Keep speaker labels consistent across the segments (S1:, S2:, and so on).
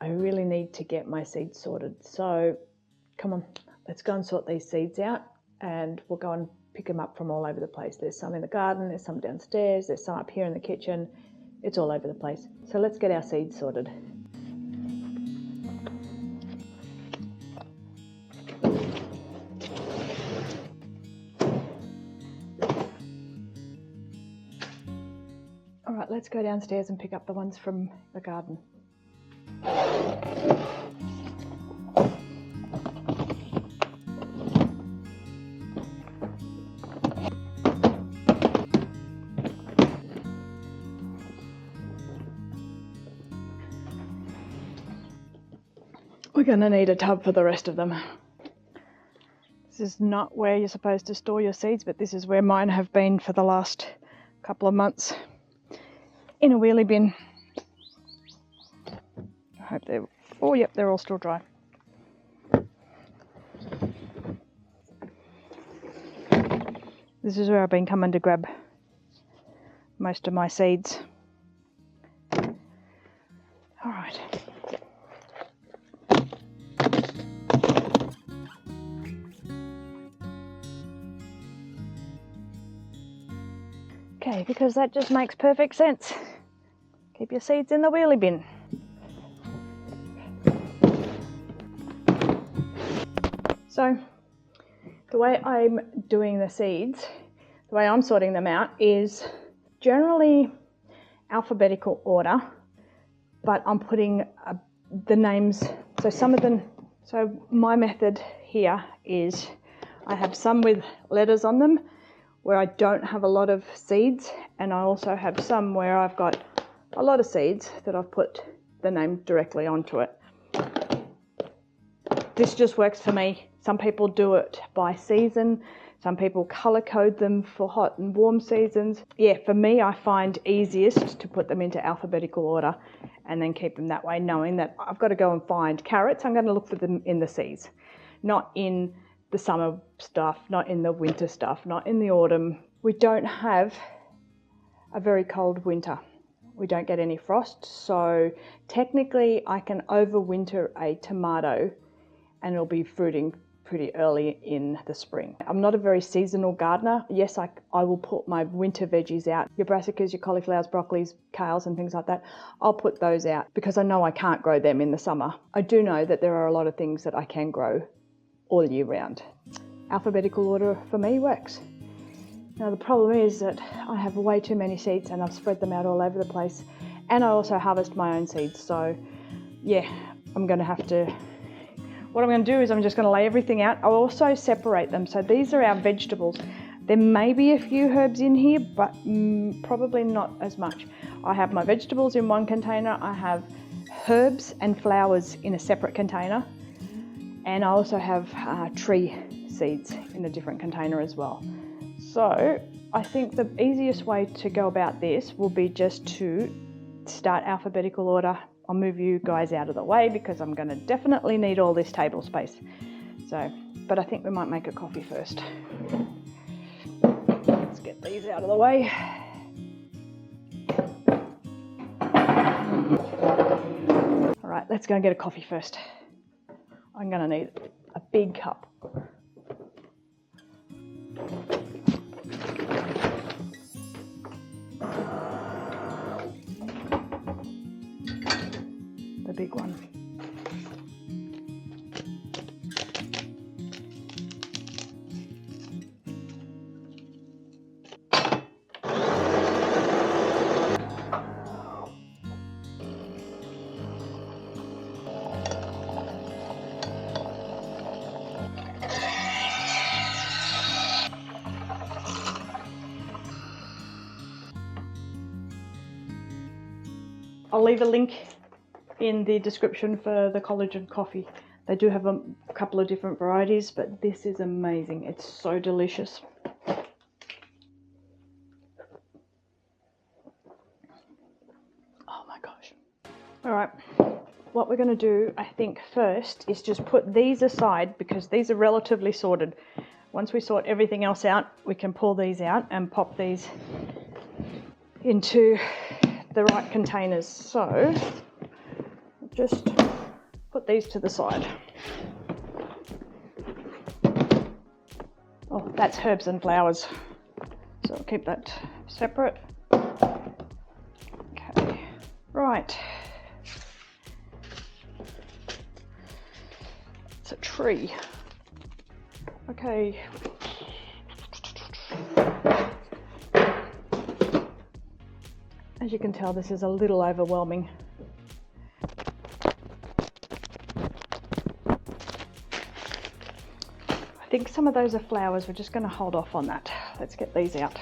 S1: I really need to get my seeds sorted. So come on, let's go and sort these seeds out, and we'll go and pick them up from all over the place. There's some in the garden, there's some downstairs, there's some up here in the kitchen. It's all over the place. So let's get our seeds sorted. All right, let's go downstairs and pick up the ones from the garden. We're going to need a tub for the rest of them. This is not where you're supposed to store your seeds, but this is where mine have been for the last couple of months, in a wheelie bin. I hope they're, oh yep, they're all still dry. This is where I've been coming to grab most of my seeds. All right. Okay, because that just makes perfect sense. Keep your seeds in the wheelie bin. So, the way I'm doing the seeds, the way I'm sorting them out is generally alphabetical order, but I'm putting the names, so some of them, so my method here is I have some with letters on them where I don't have a lot of seeds, and I also have some where I've got a lot of seeds that I've put the name directly onto it. This just works for me. Some people do it by season. Some people color code them for hot and warm seasons. Yeah, for me, I find easiest to put them into alphabetical order and then keep them that way, knowing that I've got to go and find carrots. I'm going to look for them in the seeds, not in the summer stuff, not in the winter stuff, not in the autumn. We don't have a very cold winter. We don't get any frost, so technically I can overwinter a tomato and it'll be fruiting pretty early in the spring. I'm not a very seasonal gardener. Yes, I will put my winter veggies out, your brassicas, your cauliflowers, broccolis, kales and things like that. I'll put those out because I know I can't grow them in the summer. I do know that there are a lot of things that I can grow all year round. Alphabetical order for me works. Now the problem is that I have way too many seeds and I've spread them out all over the place, and I also harvest my own seeds. So yeah, I'm going to have to, what I'm going to do is I'm just going to lay everything out. I'll also separate them. So these are our vegetables. There may be a few herbs in here, but probably not as much. I have my vegetables in one container. I have herbs and flowers in a separate container. And I also have tree seeds in a different container as well. So I think the easiest way to go about this will be just to start alphabetical order. I'll move you guys out of the way because I'm going to definitely need all this table space. So, but I think we might make a coffee first. Let's get these out of the way. All right, let's go and get a coffee first. I'm going to need a big cup. The big one. I'll leave a link in the description for the collagen coffee. They do have a couple of different varieties, but this is amazing. It's so delicious. Oh my gosh. All right, what we're going to do, I think first, is just put these aside because these are relatively sorted. Once we sort everything else out, we can pull these out and pop these into the right containers. So just put these to the side. Oh, that's herbs and flowers. So I'll keep that separate. Okay, right. It's a tree. Okay. As you can tell, this is a little overwhelming. I think some of those are flowers. We're just going to hold off on that. Let's get these out.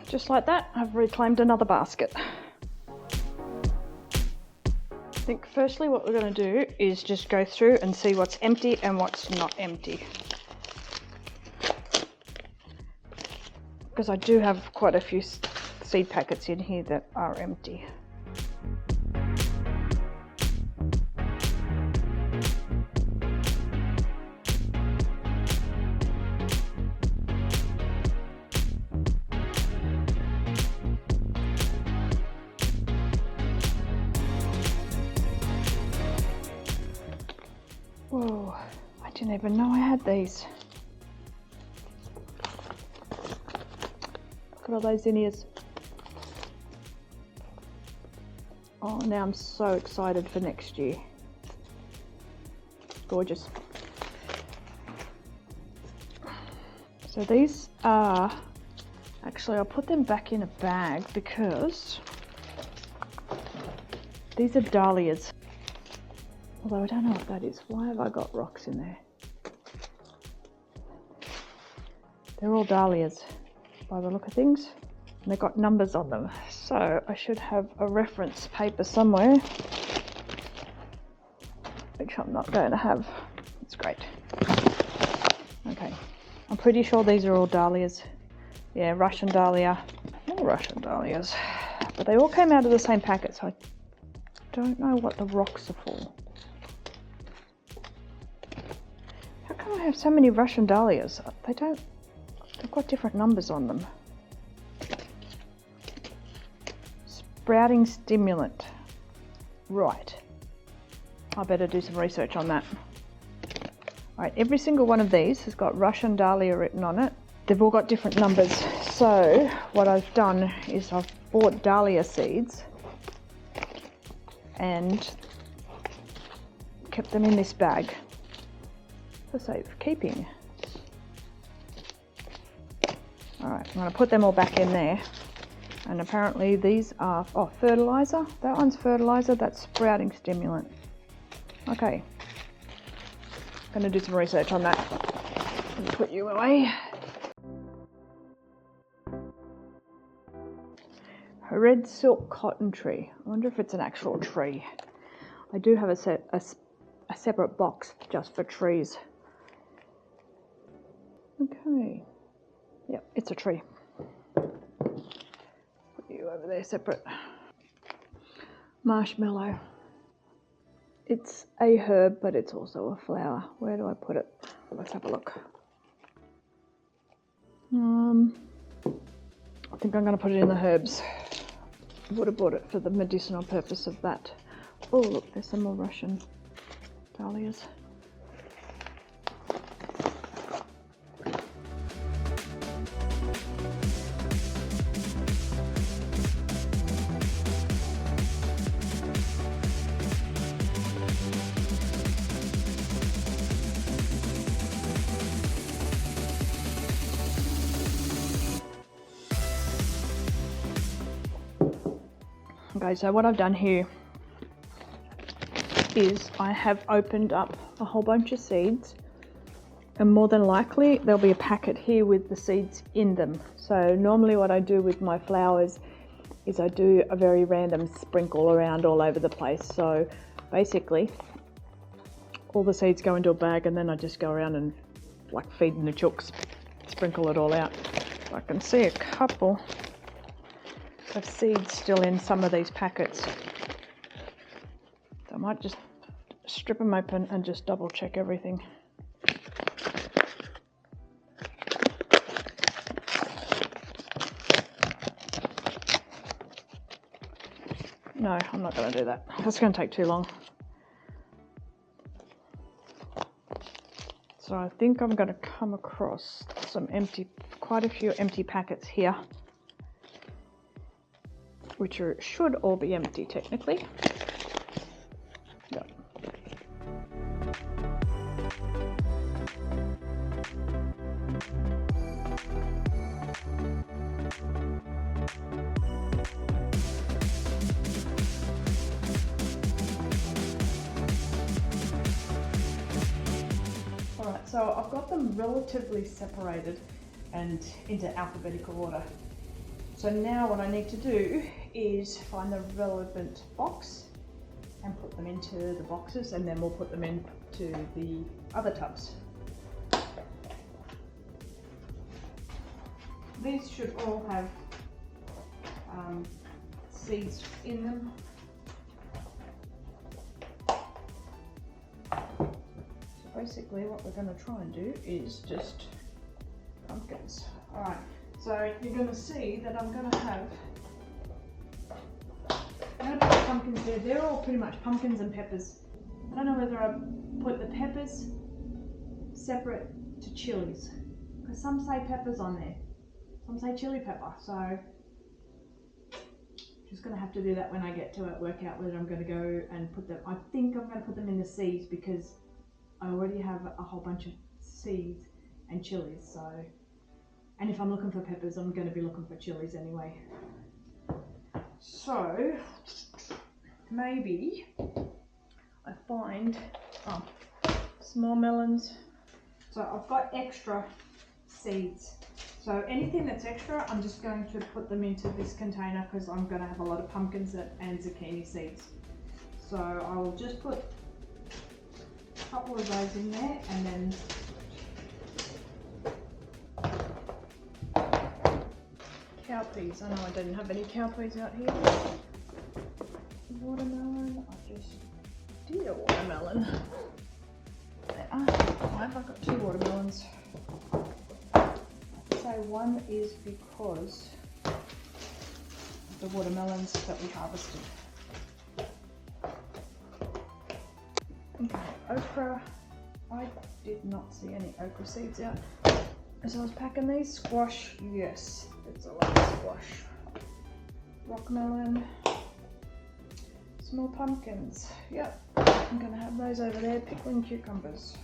S1: Just like that, I've reclaimed another basket. I think firstly what we're going to do is just go through and see what's empty and what's not empty. Because I do have quite a few seed packets in here that are empty. Whoa, I didn't even know I had these. Look at all those zinnias. Oh, now I'm so excited for next year. Gorgeous. So these are, actually I'll put them back in a bag because these are dahlias. Although I don't know what that is. Why have I got rocks in there? They're all dahlias by the look of things. And they've got numbers on them. So I should have a reference paper somewhere, which I'm not going to have. It's great. Okay. I'm pretty sure these are all dahlias. Yeah, Russian dahlia. All Russian dahlias. But they all came out of the same packet, so I don't know what the rocks are for. I have so many Russian dahlias. They've got different numbers on them. Sprouting stimulant. Right. I better do some research on that. Alright, every single one of these has got Russian dahlia written on it. They've all got different numbers. So what I've done is I've bought dahlia seeds and kept them in this bag for safekeeping. Alright, I'm going to put them all back in there. And apparently these are, oh, fertilizer. That one's fertilizer, that's sprouting stimulant. Okay. I'm going to do some research on that. Let me put you away. A red silk cotton tree. I wonder if it's an actual tree. I do have a separate box just for trees. Okay. Yep, it's a tree. Put you over there separate. Marshmallow. It's a herb, but it's also a flower. Where do I put it? Let's have a look. I think I'm going to put it in the herbs. I would have bought it for the medicinal purpose of that. Oh, look, there's some more Russian dahlias. Okay, so what I've done here is I have opened up a whole bunch of seeds, and more than likely there'll be a packet here with the seeds in them. So normally what I do with my flowers is I do a very random sprinkle around all over the place. So basically all the seeds go into a bag and then I just go around and like feeding the chooks. sprinkle it all out. I can see a couple of seeds still in some of these packets. So I might just strip them open and just double check everything. No, I'm not going to do that. That's going to take too long. So I think I'm going to come across quite a few empty packets here, which should all be empty technically. Yep. Alright, so I've got them relatively separated and into alphabetical order. So now what I need to do is find the relevant box and put them into the boxes, and then we'll put them into the other tubs. These should all have seeds in them. So basically what we're going to try and do is just pumpkins. Alright, so you're going to see that I'm going to put pumpkins there. They're all pretty much pumpkins and peppers. I don't know whether I put the peppers separate to chilies, because some say peppers on there, some say chili pepper, so just going to have to do that when I get to it, work out whether I'm going to go and put them. I think I'm going to put them in the seeds because I already have a whole bunch of seeds and chilies, so, and if I'm looking for peppers, I'm going to be looking for chilies anyway. So maybe I find small melons. So I've got extra seeds. So anything that's extra, I'm just going to put them into this container because I'm going to have a lot of pumpkins and zucchini seeds. So I will just put a couple of those in there, and then cowpeas. I know I didn't have any cowpeas out here. Watermelon. I just did a watermelon. There are 5. I've got 2 watermelons. So one is because of the watermelons that we harvested. Okay, okra. I did not see any okra seeds out as I was packing these. Squash, yes, there's a lot of squash. Rockmelon. Small pumpkins. Yep, I'm going to have those over there. Pickling cucumbers.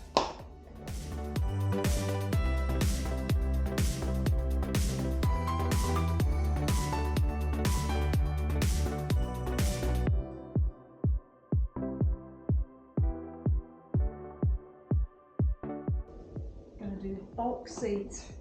S1: Going to do bulk seeds.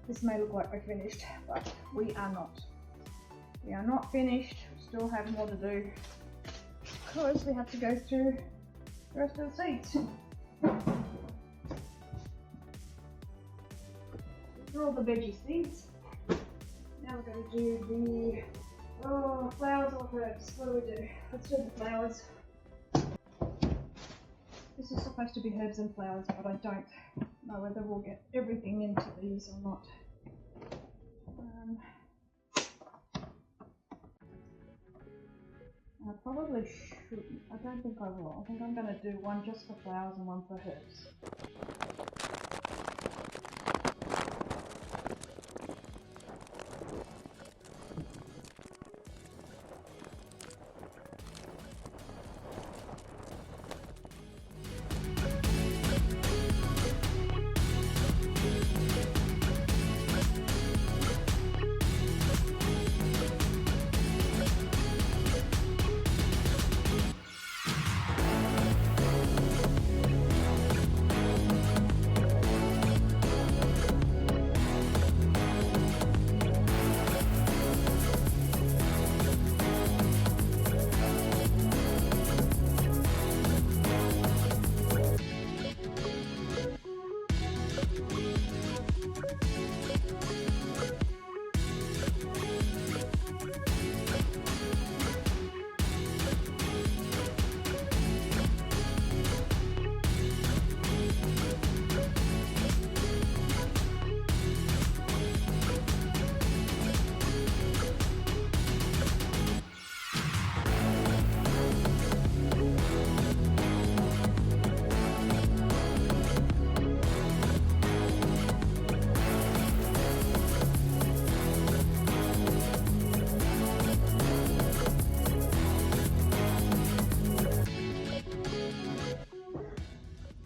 S1: This may look like we're finished, but we are not. We are not finished. We still have more to do because we have to go through the rest of the seeds. These are all the veggie seeds. Now we're going to do the flowers or herbs. What do we do? Let's do the flowers. This is supposed to be herbs and flowers, but I don't know whether we'll get everything into these or not. I probably shouldn't. I don't think I will. I think I'm going to do one just for flowers and one for herbs.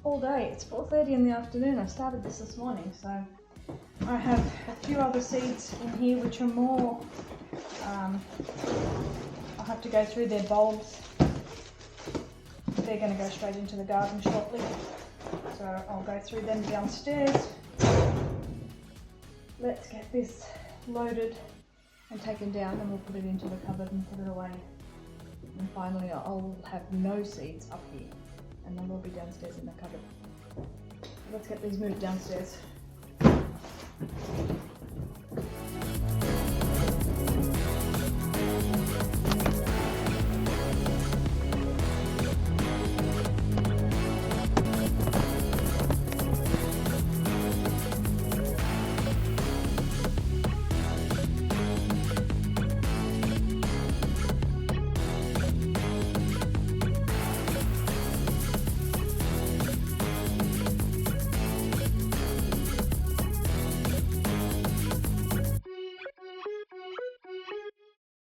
S1: All day. It's 4:30 in the afternoon. I started this morning, so I have a few other seeds in here which are more, I'll have to go through their bulbs. They're going to go straight into the garden shortly, so I'll go through them downstairs. Let's get this loaded and taken down, and we'll put it into the cupboard and put it away. And finally I'll have no seeds up here, and then we'll be downstairs in the cupboard. Let's get these moved downstairs.